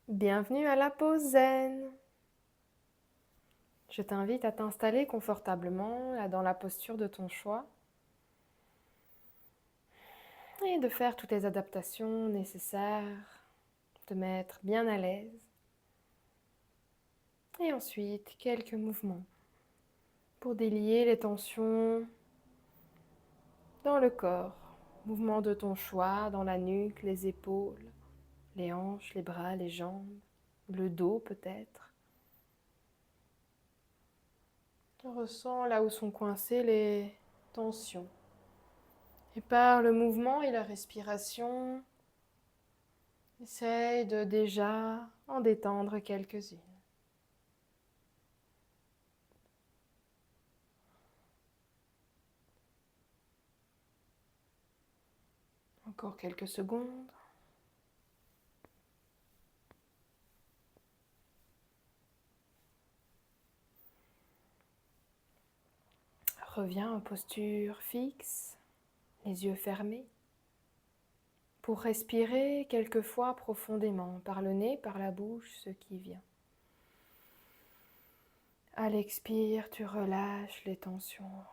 Bienvenue à la pause zen. Je t'invite à t'installer confortablement là, dans la posture de ton choix et de faire toutes les adaptations nécessaires, te mettre bien à l'aise. Et ensuite, quelques mouvements pour délier les tensions dans le corps. Mouvements de ton choix, dans la nuque, les épaules, les hanches, les bras, les jambes, le dos peut-être. Tu ressens là où sont coincées les tensions. Et par le mouvement et la respiration, essaye de déjà en détendre quelques-unes. Encore quelques secondes. Reviens en posture fixe, les yeux fermés, pour respirer quelquefois profondément, par le nez, par la bouche, ce qui vient. À l'expire, tu relâches les tensions.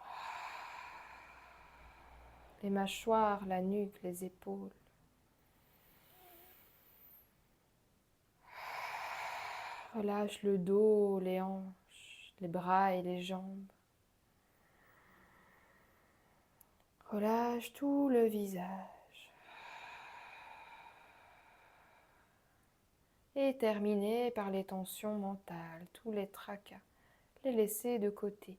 Les mâchoires, la nuque, les épaules. Relâche le dos, les hanches, les bras et les jambes. Relâche tout le visage. Et terminer par les tensions mentales, tous les tracas, les laisser de côté.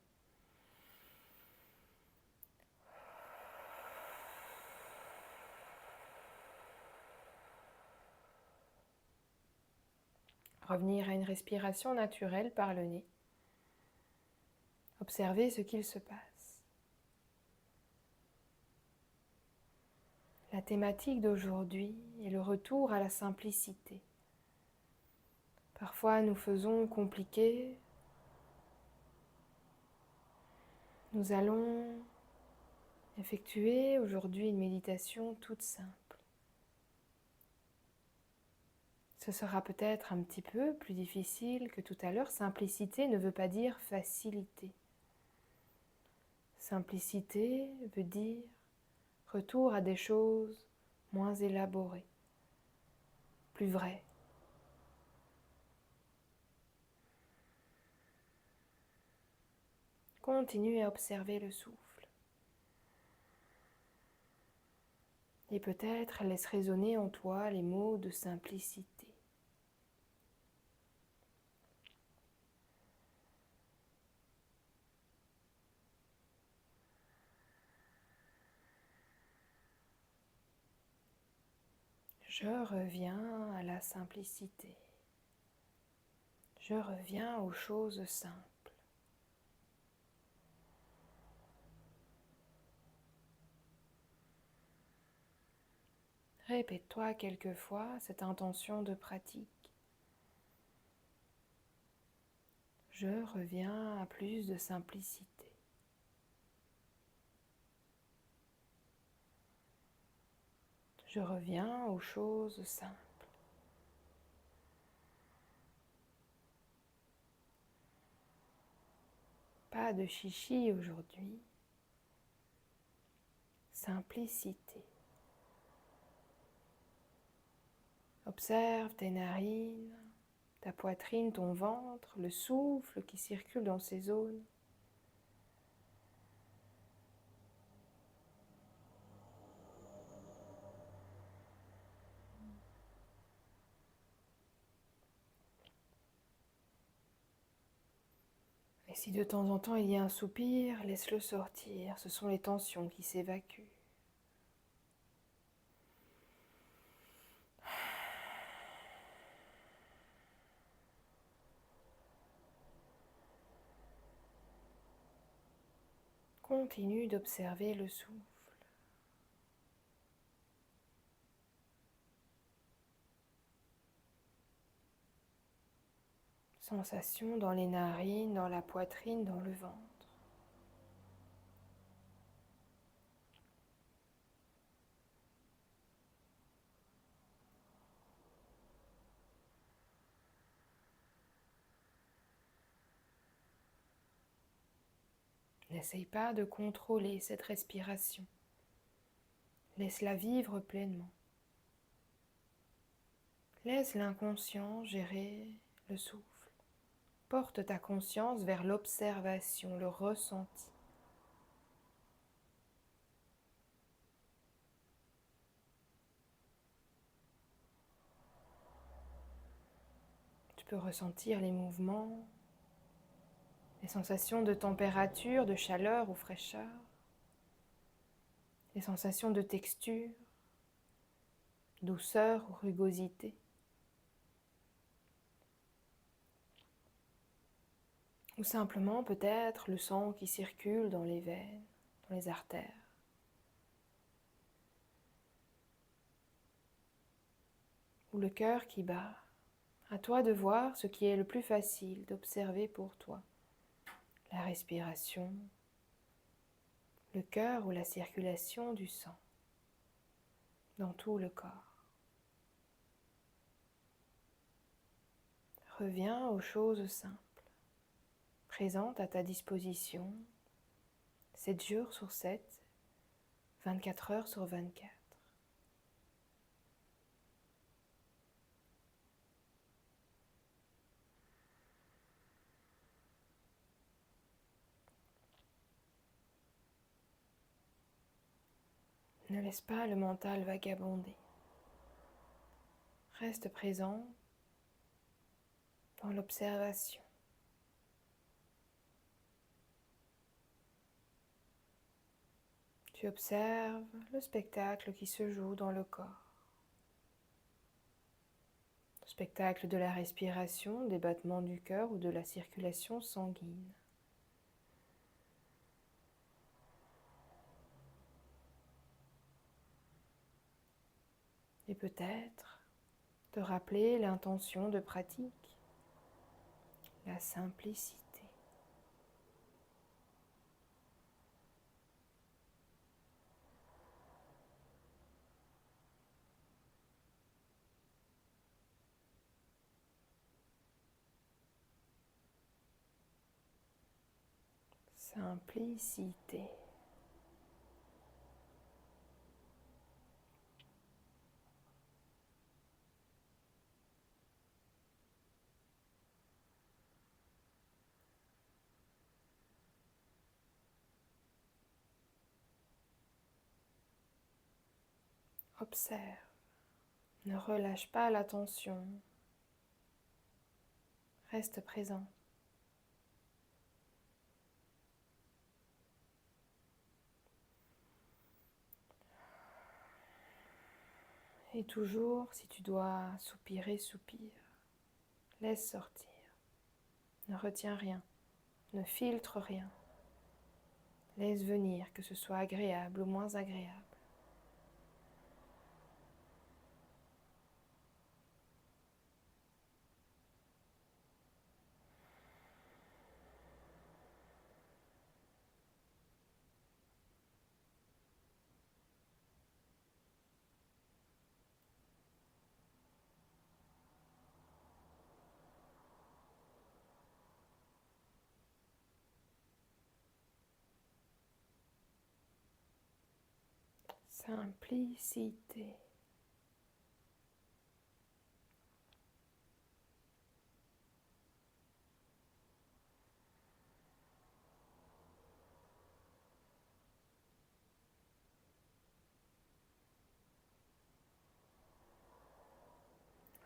Revenir à une respiration naturelle par le nez. Observer ce qu'il se passe. La thématique d'aujourd'hui est le retour à la simplicité. Parfois nous faisons compliqué. Nous allons effectuer aujourd'hui une méditation toute simple. Ce sera peut-être un petit peu plus difficile que tout à l'heure. Simplicité ne veut pas dire facilité. Simplicité veut dire retour à des choses moins élaborées, plus vraies. Continue à observer le souffle. Et peut-être laisse résonner en toi les mots de simplicité. Je reviens à la simplicité. Je reviens aux choses simples. Répète-toi quelquefois cette intention de pratique. Je reviens à plus de simplicité. Je reviens aux choses simples. Pas de chichi aujourd'hui. Simplicité. Observe tes narines, ta poitrine, ton ventre, le souffle qui circule dans ces zones. Et si de temps en temps il y a un soupir, laisse-le sortir. Ce sont les tensions qui s'évacuent. Continue d'observer le souffle. Sensation dans les narines, dans la poitrine, dans le ventre. N'essaye pas de contrôler cette respiration. Laisse-la vivre pleinement. Laisse l'inconscient gérer le souffle. Porte ta conscience vers l'observation, le ressenti. Tu peux ressentir les mouvements, les sensations de température, de chaleur ou fraîcheur, les sensations de texture, douceur ou rugosité. Ou simplement peut-être le sang qui circule dans les veines, dans les artères. Ou le cœur qui bat. À toi de voir ce qui est le plus facile d'observer pour toi. La respiration, le cœur ou la circulation du sang dans tout le corps. Reviens aux choses simples, présentes à ta disposition, 7 jours sur 7, 24 heures sur 24. Ne laisse pas le mental vagabonder. Reste présent dans l'observation. Tu observes le spectacle qui se joue dans le corps. Le spectacle de la respiration, des battements du cœur ou de la circulation sanguine. Et peut-être te rappeler l'intention de pratique, la simplicité. Simplicité. Observe. Ne relâche pas l'attention. Reste présent. Et toujours, si tu dois soupirer, soupire. Laisse sortir. Ne retiens rien. Ne filtre rien. Laisse venir, que ce soit agréable ou moins agréable. Simplicité.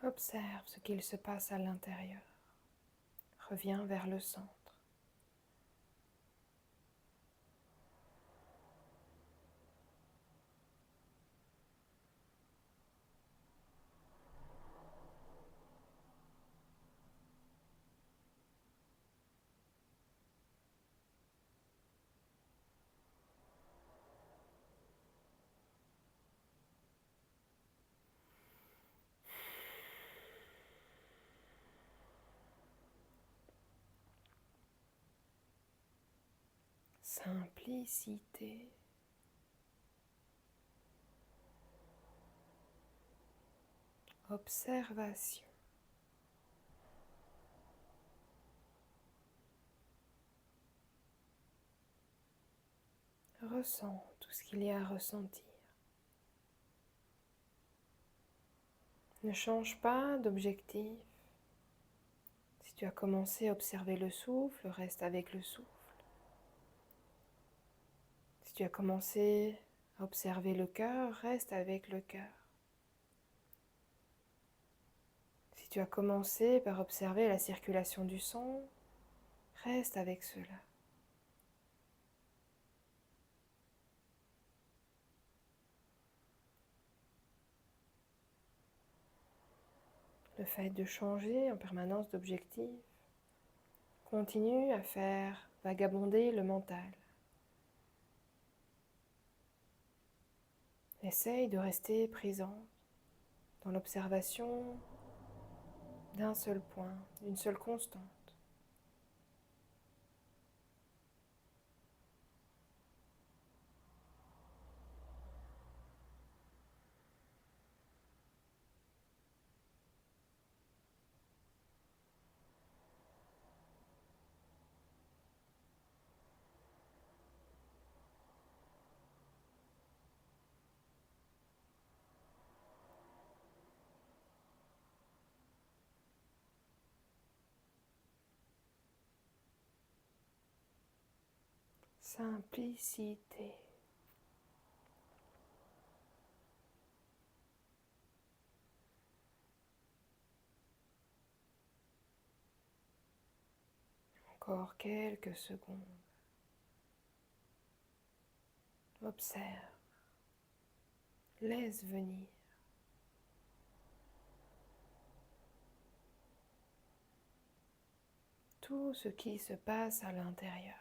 Observe ce qu'il se passe à l'intérieur. Reviens vers le centre. Simplicité. Observation. Ressens tout ce qu'il y a à ressentir. Ne change pas d'objectif. Si tu as commencé à observer le souffle, reste avec le souffle. Si tu as commencé à observer le cœur, reste avec le cœur. Si tu as commencé par observer la circulation du sang, reste avec cela. Le fait de changer en permanence d'objectif continue à faire vagabonder le mental. Essaye de rester présent dans l'observation d'un seul point, d'une seule constante. Simplicité. Encore quelques secondes. Observe. Laisse venir. Tout ce qui se passe à l'intérieur.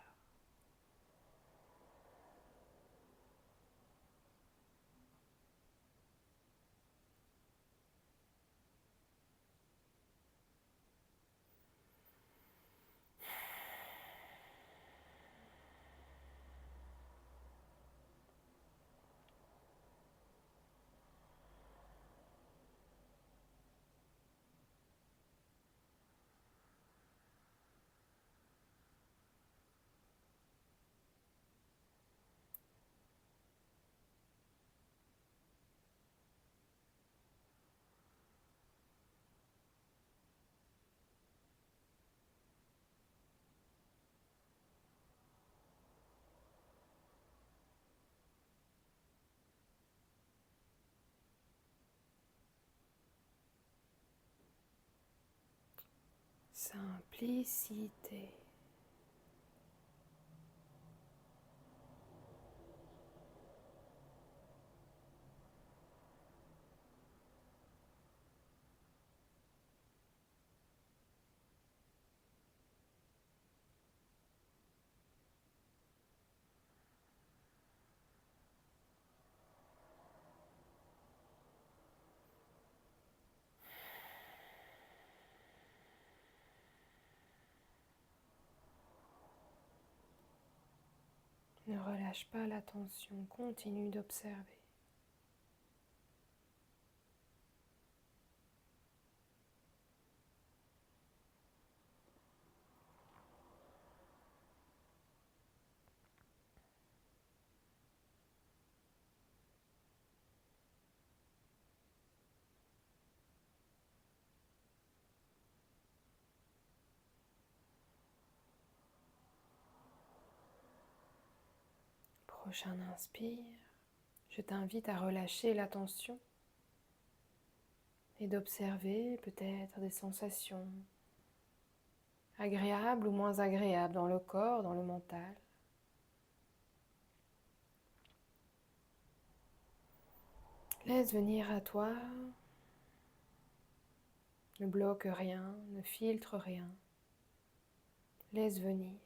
Simplicité. Ne relâche pas l'attention, continue d'observer. Prochain inspire, je t'invite à relâcher l'attention et d'observer peut-être des sensations agréables ou moins agréables dans le corps, dans le mental. Laisse venir à toi, ne bloque rien, ne filtre rien. Laisse venir.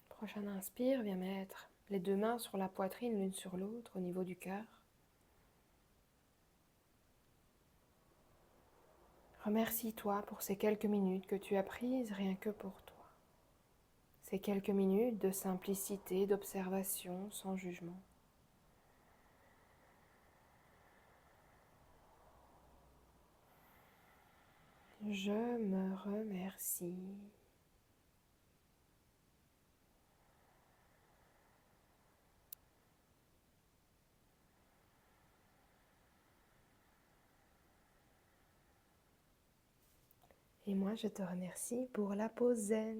Prochain inspire, viens mettre les deux mains sur la poitrine l'une sur l'autre au niveau du cœur. Remercie-toi pour ces quelques minutes que tu as prises rien que pour toi. Ces quelques minutes de simplicité, d'observation sans jugement. Je me remercie. Et moi, je te remercie pour la pause zen.